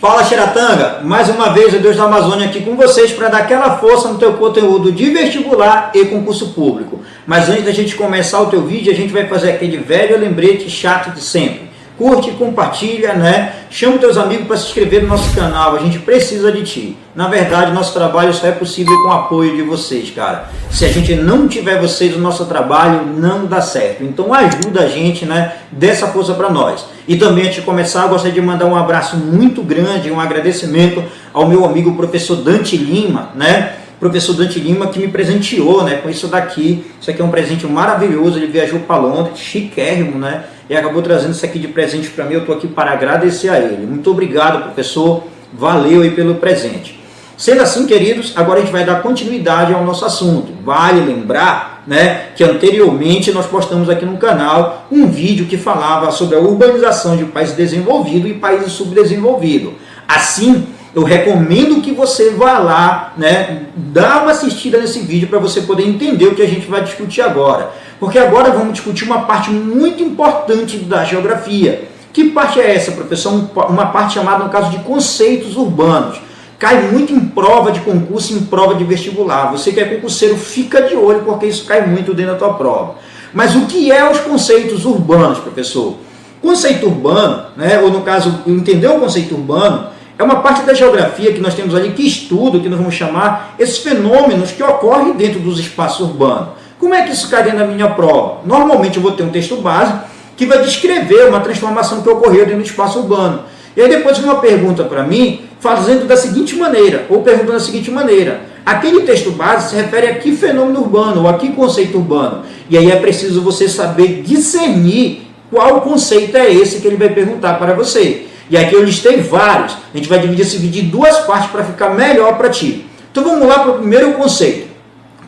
Fala, Xeratanga, mais uma vez o Deus da Amazônia aqui com vocês para dar aquela força no teu conteúdo de vestibular e concurso público. Mas antes da gente começar o teu vídeo, a gente vai fazer aquele velho lembrete chato de sempre. Curte, compartilha, né? Chama teus amigos para se inscrever no nosso canal, a gente precisa de ti. Na verdade, nosso trabalho só é possível com o apoio de vocês, cara. Se a gente não tiver vocês, o nosso trabalho não dá certo. Então ajuda a gente, né? Dê essa força para nós. E também, antes de começar, eu gostaria de mandar um abraço muito grande, um agradecimento ao meu amigo professor Dante Lima, né? Professor Dante Lima, que me presenteou, né, com isso daqui. Isso aqui é um presente maravilhoso. Ele viajou para Londres, chiquérrimo, né, e acabou trazendo isso aqui de presente para mim. Eu estou aqui para agradecer a ele. Muito obrigado, professor. Valeu aí pelo presente. Sendo assim, queridos, agora a gente vai dar continuidade ao nosso assunto. Vale lembrar, né, que anteriormente nós postamos aqui no canal um vídeo que falava sobre a urbanização de países desenvolvidos e países subdesenvolvidos. Assim, eu recomendo que você vá lá, né, dar uma assistida nesse vídeo para você poder entender o que a gente vai discutir agora. Porque agora vamos discutir uma parte muito importante da geografia. Que parte é essa, professor? Uma parte chamada, no caso, de conceitos urbanos. Cai muito em prova de concurso, em prova de vestibular. Você que é concurseiro, fica de olho, porque isso cai muito dentro da tua prova. Mas o que é os conceitos urbanos, professor? Conceito urbano, né, ou no caso, entender o conceito urbano, é uma parte da geografia que nós temos ali que estuda, que nós vamos chamar esses fenômenos que ocorrem dentro dos espaços urbanos. Como é que isso cai dentro da minha prova? Normalmente eu vou ter um texto base que vai descrever uma transformação que ocorreu dentro do espaço urbano. E aí depois vem uma pergunta para mim, fazendo da seguinte maneira, ou perguntando da seguinte maneira: aquele texto base se refere a que fenômeno urbano, ou a que conceito urbano? E aí é preciso você saber discernir qual conceito é esse que ele vai perguntar para você. E aqui eu listei vários. A gente vai dividir esse vídeo em duas partes para ficar melhor para ti. Então vamos lá para o primeiro conceito.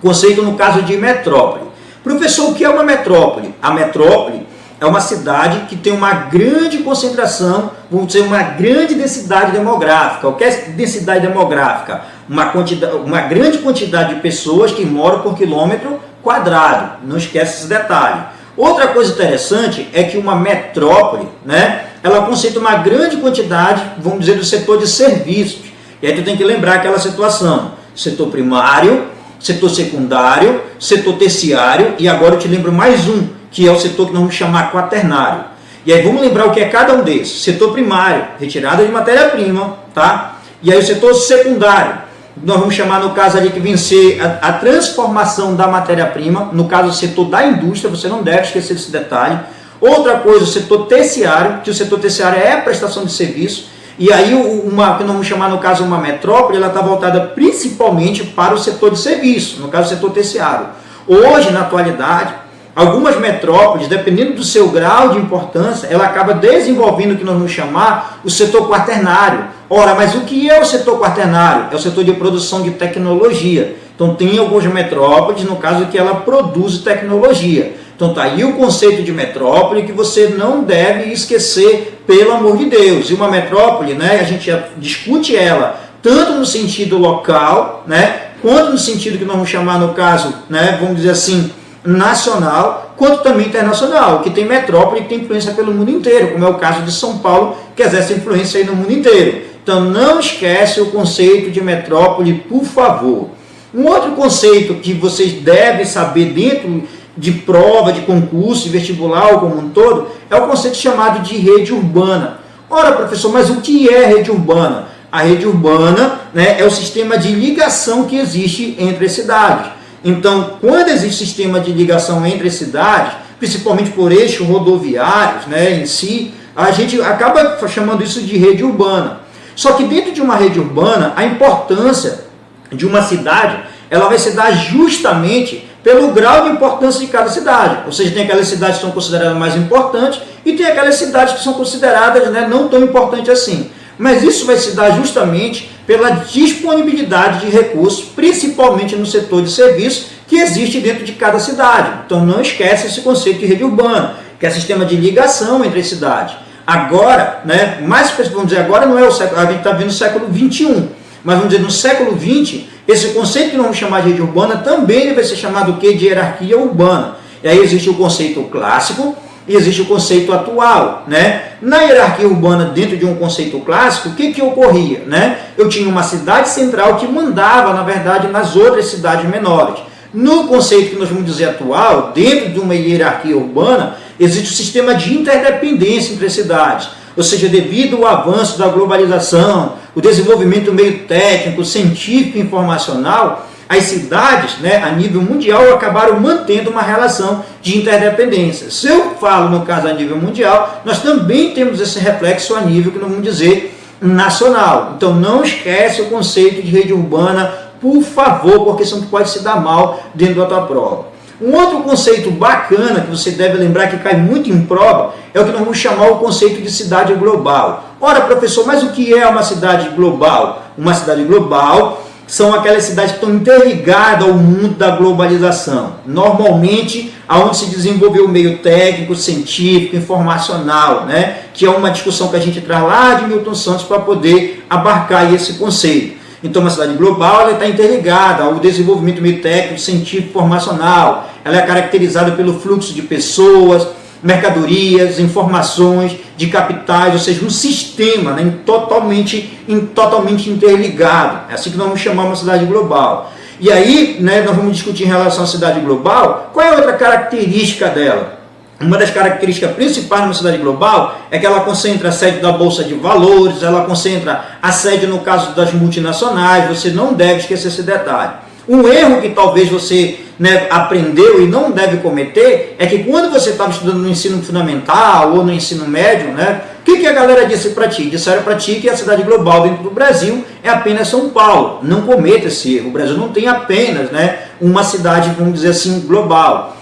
Conceito no caso de metrópole. Professor, o que é uma metrópole? A metrópole é uma cidade que tem uma grande concentração, vamos dizer, uma grande densidade demográfica. O que é densidade demográfica? Uma grande quantidade de pessoas que moram por quilômetro quadrado. Não esquece esse detalhe. Outra coisa interessante é que uma metrópole, né, ela concentra uma grande quantidade, vamos dizer, do setor de serviços. E aí tu tem que lembrar aquela situação: setor primário, setor secundário, setor terciário, e agora eu te lembro mais um, que é o setor que nós vamos chamar quaternário. E aí vamos lembrar o que é cada um desses. Setor primário, retirada de matéria-prima, tá? E aí o setor secundário, nós vamos chamar, no caso ali, que vem ser a transformação da matéria-prima, no caso o setor da indústria, você não deve esquecer desse detalhe. Outra coisa, o setor terciário, que o setor terciário é a prestação de serviço. E aí, que nós vamos chamar, no caso, uma metrópole, ela está voltada principalmente para o setor de serviço, no caso, o setor terciário. Hoje, na atualidade, algumas metrópoles, dependendo do seu grau de importância, ela acaba desenvolvendo o que nós vamos chamar o setor quaternário. Ora, mas o que é o setor quaternário? É o setor de produção de tecnologia. Então, tem algumas metrópoles, no caso, que ela produz tecnologia. Então, está aí o conceito de metrópole que você não deve esquecer, pelo amor de Deus. E uma metrópole, né, a gente discute ela tanto no sentido local, né, quanto no sentido que nós vamos chamar, no caso, né, vamos dizer assim, nacional, quanto também internacional, que tem metrópole que tem influência pelo mundo inteiro, como é o caso de São Paulo, que exerce influência aí no mundo inteiro. Então, não esquece o conceito de metrópole, por favor. Um outro conceito que vocês devem saber dentro de prova, de concurso, de vestibular como um todo, é o conceito chamado de rede urbana. Ora, professor, mas o que é rede urbana? A rede urbana, né, é o sistema de ligação que existe entre as cidades. Então, quando existe sistema de ligação entre as cidades, principalmente por eixos rodoviários, né, em si, a gente acaba chamando isso de rede urbana. Só que dentro de uma rede urbana, a importância de uma cidade, ela vai se dar justamente pelo grau de importância de cada cidade. Ou seja, tem aquelas cidades que são consideradas mais importantes e tem aquelas cidades que são consideradas, né, não tão importantes assim. Mas isso vai se dar justamente pela disponibilidade de recursos, principalmente no setor de serviços, que existe dentro de cada cidade. Então não esquece esse conceito de rede urbana, que é sistema de ligação entre as cidades. Agora, né, mais vamos dizer, agora não é o século, a gente está vendo o século XXI, mas vamos dizer, no século XX, esse conceito que nós vamos chamar de rede urbana também vai ser chamado o quê? De hierarquia urbana. E aí existe o conceito clássico, e existe o conceito atual, né? Na hierarquia urbana, dentro de um conceito clássico, o que ocorria, né? Eu tinha uma cidade central que mandava, na verdade, nas outras cidades menores. No conceito que nós vamos dizer atual, dentro de uma hierarquia urbana, existe um sistema de interdependência entre as cidades. Ou seja, devido ao avanço da globalização, o desenvolvimento do meio técnico, científico e informacional, as cidades, né, a nível mundial, acabaram mantendo uma relação de interdependência. Se eu falo, no caso, a nível mundial, nós também temos esse reflexo a nível, que nós vamos dizer, nacional. Então, não esquece o conceito de rede urbana, por favor, porque senão pode se dar mal dentro da tua prova. Um outro conceito bacana que você deve lembrar, que cai muito em prova, é o que nós vamos chamar o conceito de cidade global. Ora, professor, mas o que é uma cidade global? Uma cidade global são aquelas cidades que estão interligadas ao mundo da globalização. Normalmente, aonde se desenvolveu o meio técnico, científico, informacional, né? Que é uma discussão que a gente traz lá de Milton Santos para poder abarcar esse conceito. Então, uma cidade global, ela está interligada ao desenvolvimento do meio técnico, científico, informacional. Ela é caracterizada pelo fluxo de pessoas, mercadorias, informações, de capitais, ou seja, um sistema, né, totalmente interligado. É assim que nós vamos chamar uma cidade global. E aí, né, nós vamos discutir em relação à cidade global, qual é a outra característica dela? Uma das características principais de uma cidade global é que ela concentra a sede da Bolsa de Valores, ela concentra a sede, no caso das multinacionais, você não deve esquecer esse detalhe. Um erro que talvez você, né, aprendeu e não deve cometer é que quando você estava estudando no ensino fundamental ou no ensino médio, né, o que a galera disse para ti? Disseram para ti que a cidade global dentro do Brasil é apenas São Paulo. Não cometa esse erro. O Brasil não tem apenas, né, uma cidade, vamos dizer assim, global.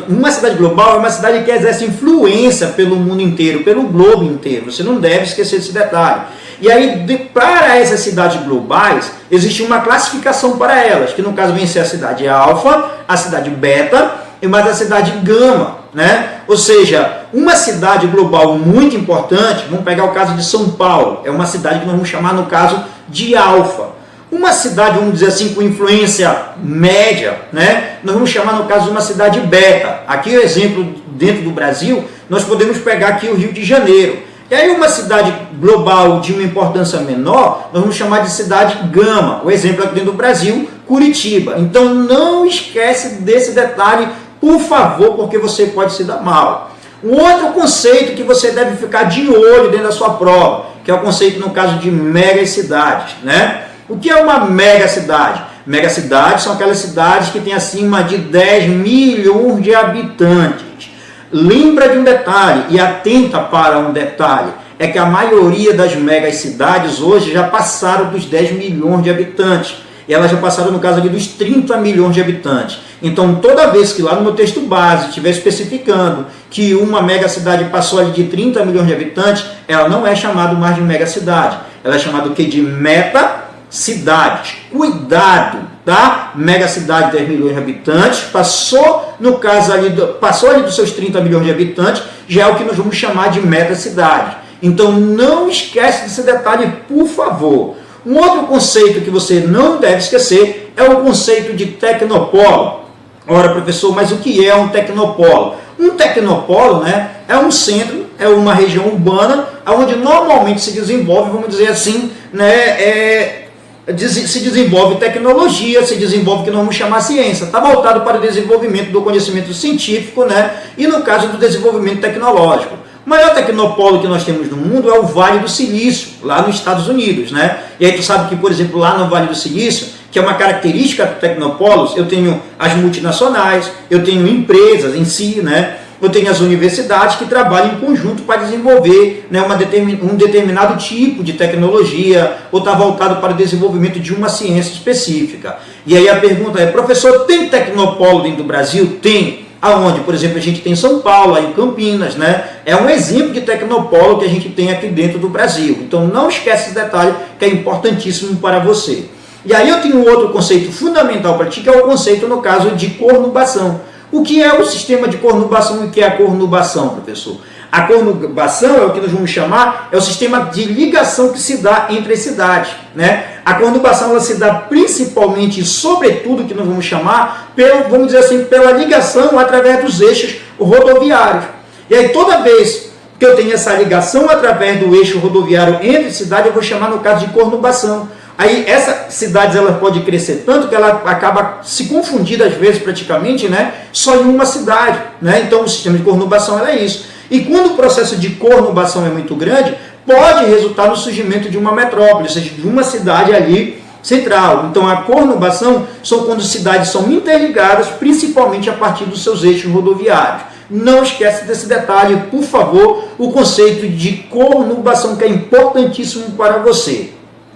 Uma cidade global é uma cidade que exerce influência pelo mundo inteiro, pelo globo inteiro. Você não deve esquecer desse detalhe. E aí, para essas cidades globais, existe uma classificação para elas, que no caso vem ser a cidade alfa, a cidade beta e mais a cidade gama, né? Ou seja, uma cidade global muito importante, vamos pegar o caso de São Paulo, é uma cidade que nós vamos chamar no caso de alfa. Uma cidade, vamos dizer assim, com influência média, né? Nós vamos chamar no caso de uma cidade beta. Aqui o exemplo dentro do Brasil, nós podemos pegar aqui o Rio de Janeiro. E aí uma cidade global de uma importância menor, nós vamos chamar de cidade gama. O exemplo aqui dentro do Brasil, Curitiba. Então não esquece desse detalhe, por favor, porque você pode se dar mal. Um outro conceito que você deve ficar de olho dentro da sua prova, que é o conceito no caso de megacidades, né? O que é uma megacidade? Megacidades são aquelas cidades que têm acima de 10 milhões de habitantes. Lembra de um detalhe e atenta para um detalhe, é que a maioria das megacidades hoje já passaram dos 10 milhões de habitantes. E elas já passaram, no caso aqui, dos 30 milhões de habitantes. Então, toda vez que lá no meu texto base estiver especificando que uma megacidade passou ali de 30 milhões de habitantes, ela não é chamada mais de megacidade. Ela é chamada o quê? De metacidades. Cuidado, tá? Megacidade de 10 milhões de habitantes, passou, no caso ali, passou ali dos seus 30 milhões de habitantes, já é o que nós vamos chamar de metacidade. Então, não esquece desse detalhe, por favor. Um outro conceito que você não deve esquecer é o conceito de tecnopolo. Ora, professor, mas o que é um tecnopolo? Um tecnopolo, né, é um centro, é uma região urbana, onde normalmente se desenvolve, vamos dizer assim, né, se desenvolve tecnologia, se desenvolve o que nós vamos chamar ciência. Está voltado para o desenvolvimento do conhecimento científico, né, e no caso do desenvolvimento tecnológico. O maior tecnopolo que nós temos no mundo é o Vale do Silício, lá nos Estados Unidos, né? E aí tu sabe que, por exemplo, lá no Vale do Silício, que é uma característica do tecnopolos, eu tenho as multinacionais, eu tenho empresas em si, né? Eu tenho as universidades que trabalham em conjunto para desenvolver, né, um determinado tipo de tecnologia, ou está voltado para o desenvolvimento de uma ciência específica. E aí a pergunta é, professor, tem tecnopolo dentro do Brasil? Tem. Aonde, por exemplo, a gente tem São Paulo, aí em Campinas, né? É um exemplo de tecnopolo que a gente tem aqui dentro do Brasil. Então não esquece esse detalhe que é importantíssimo para você. E aí eu tenho um outro conceito fundamental para ti, que é o conceito, no caso, de conurbação. O que é o sistema de conurbação e o que é a conurbação, professor? A conurbação é o que nós vamos chamar, é o sistema de ligação que se dá entre as cidades, né? A conurbação ela se dá principalmente e sobretudo que nós vamos chamar, vamos dizer assim, pela ligação através dos eixos rodoviários. E aí toda vez que eu tenho essa ligação através do eixo rodoviário entre cidade, eu vou chamar no caso de conurbação. Aí essas cidades ela pode crescer tanto que ela acaba se confundindo às vezes praticamente, né, só em uma cidade, né? Então o sistema de conurbação é isso. E quando o processo de conurbação é muito grande, pode resultar no surgimento de uma metrópole, ou seja, de uma cidade ali central. Então a conurbação são quando cidades são interligadas, principalmente a partir dos seus eixos rodoviários. Não esquece desse detalhe, por favor, o conceito de conurbação, que é importantíssimo para você.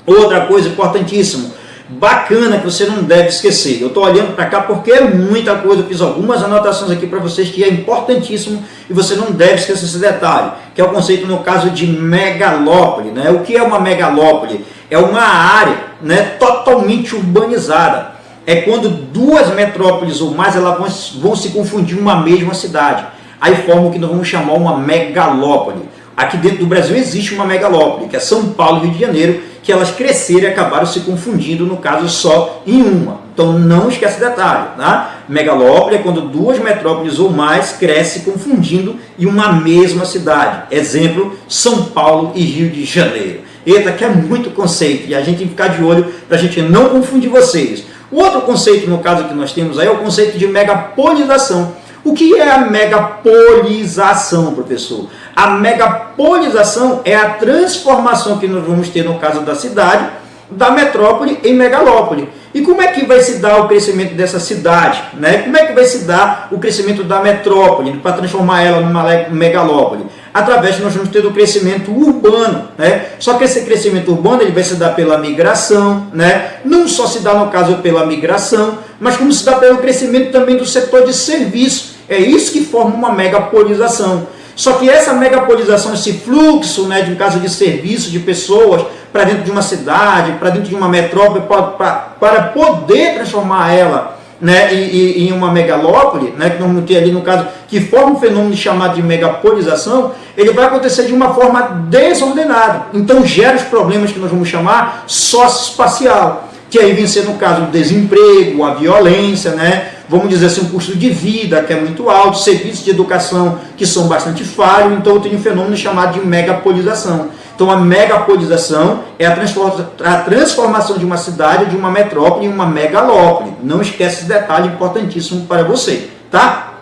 Outra coisa importantíssima, bacana, que você não deve esquecer. Eu estou olhando para cá porque é muita coisa, eu fiz algumas anotações aqui para vocês que é importantíssimo e você não deve esquecer esse detalhe, que é o conceito no caso de megalópole, né? O que é uma megalópole? É uma área, né, totalmente urbanizada. É quando duas metrópoles ou mais elas vão se confundir em uma mesma cidade. Aí forma o que nós vamos chamar uma megalópole. Aqui dentro do Brasil existe uma megalópole, que é São Paulo e Rio de Janeiro, que elas cresceram e acabaram se confundindo, no caso, só em uma. Então não esquece esse detalhe, tá? Megalópole é quando duas metrópoles ou mais crescem confundindo em uma mesma cidade. Exemplo, São Paulo e Rio de Janeiro. Eita, que é muito conceito, e a gente tem que ficar de olho para a gente não confundir vocês. O outro conceito, no caso que nós temos aí, é o conceito de megapolização. O que é a megapolização, professor? A megapolização é a transformação que nós vamos ter no caso da cidade, da metrópole em megalópole. E como é que vai se dar o crescimento dessa cidade, né? Como é que vai se dar o crescimento da metrópole para transformar ela numa megalópole? Através que nós vamos ter o crescimento urbano, né? Só que esse crescimento urbano ele vai se dar pela migração, né? Não só se dá no caso pela migração, mas como se dá pelo crescimento também do setor de serviço. É isso que forma uma megapolização. Só que essa megapolização, esse fluxo, né, de um caso de serviço, de pessoas para dentro de uma cidade, para dentro de uma metrópole, para poder transformar ela, né, em uma megalópole, né, que nós vamos ter ali no caso, que forma um fenômeno chamado de megapolização, ele vai acontecer de uma forma desordenada. Então gera os problemas que nós vamos chamar socioespacial, que aí vem ser no caso o desemprego, a violência, né, vamos dizer assim, um custo de vida que é muito alto, serviços de educação que são bastante falhos, então eu tenho um fenômeno chamado de megapolização. Então a megapolização é a transformação de uma cidade, de uma metrópole em uma megalópole. Não esquece esse detalhe importantíssimo para você, tá?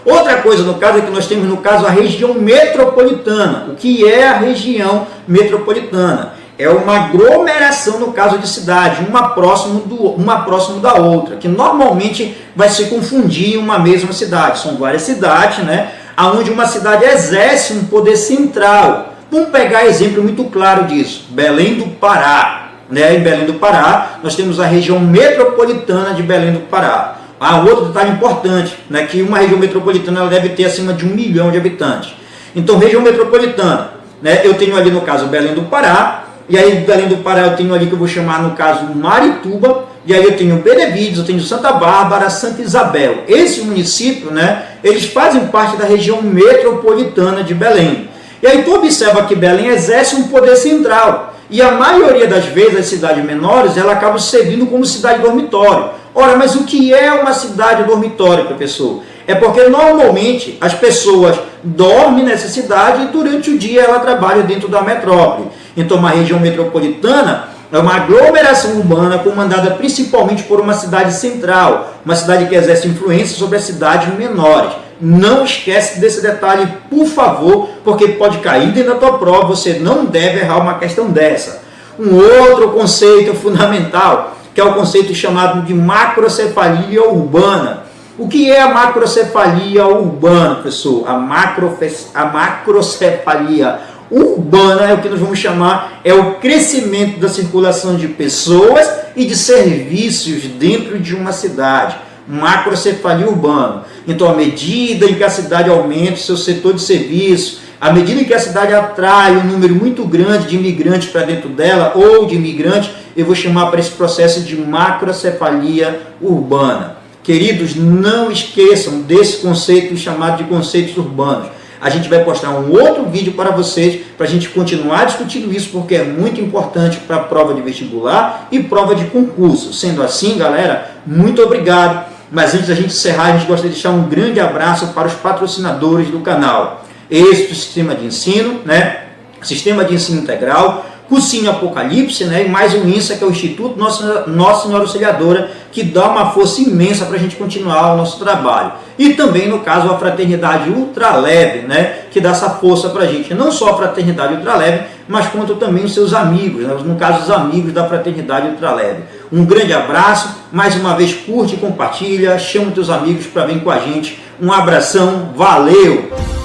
Outra coisa no caso é que nós temos no caso a região metropolitana. O que é a região metropolitana? É uma aglomeração no caso de cidade, uma próximo da outra, que normalmente vai se confundir em uma mesma cidade. São várias cidades, né? Onde uma cidade exerce um poder central. Vamos pegar exemplo muito claro disso, Belém do Pará. Né? Em Belém do Pará, nós temos a região metropolitana de Belém do Pará. Outro detalhe importante, né? Que uma região metropolitana ela deve ter acima de 1 milhão de habitantes. Então, região metropolitana, né? Eu tenho ali no caso Belém do Pará, e aí Belém do Pará eu tenho ali que eu vou chamar no caso Marituba, e aí eu tenho Benevides, eu tenho Santa Bárbara, Santa Isabel. Esse município, né? Eles fazem parte da região metropolitana de Belém. E aí tu observa que Belém exerce um poder central. E a maioria das vezes as cidades menores, ela acaba servindo como cidade dormitório. Ora, mas o que é uma cidade dormitório, professor? É porque normalmente as pessoas dormem nessa cidade e durante o dia ela trabalha dentro da metrópole. Então uma região metropolitana é uma aglomeração urbana comandada principalmente por uma cidade central, uma cidade que exerce influência sobre as cidades menores. Não esquece desse detalhe, por favor, porque pode cair dentro da tua prova, você não deve errar uma questão dessa. Um outro conceito fundamental, que é o conceito chamado de macrocefalia urbana. O que é a macrocefalia urbana, professor? A macrocefalia urbana é o que nós vamos chamar, é o crescimento da circulação de pessoas e de serviços dentro de uma cidade. Macrocefalia urbana. Então, à medida em que a cidade aumenta o seu setor de serviço, à medida em que a cidade atrai um número muito grande de imigrantes para dentro dela, ou de imigrantes, eu vou chamar para esse processo de macrocefalia urbana. Queridos, não esqueçam desse conceito chamado de conceitos urbanos. A gente vai postar um outro vídeo para vocês, para a gente continuar discutindo isso, porque é muito importante para a prova de vestibular e prova de concurso. Sendo assim, galera, muito obrigado. Mas antes da gente encerrar, a gente gostaria de deixar um grande abraço para os patrocinadores do canal. êxito, sistema de ensino, né? Sistema de ensino integral, Cursinho Apocalipse, né? E mais um INSA, que é o Instituto Nossa Senhora Auxiliadora, que dá uma força imensa para a gente continuar o nosso trabalho. E também, no caso, a Fraternidade Ultraleve, né? Que dá essa força para a gente, não só a Fraternidade Ultraleve, mas quanto também os seus amigos, né? No caso, os amigos da Fraternidade Ultraleve. Um grande abraço, mais uma vez curte e compartilha, chama os teus amigos para vir com a gente. Um abração, valeu!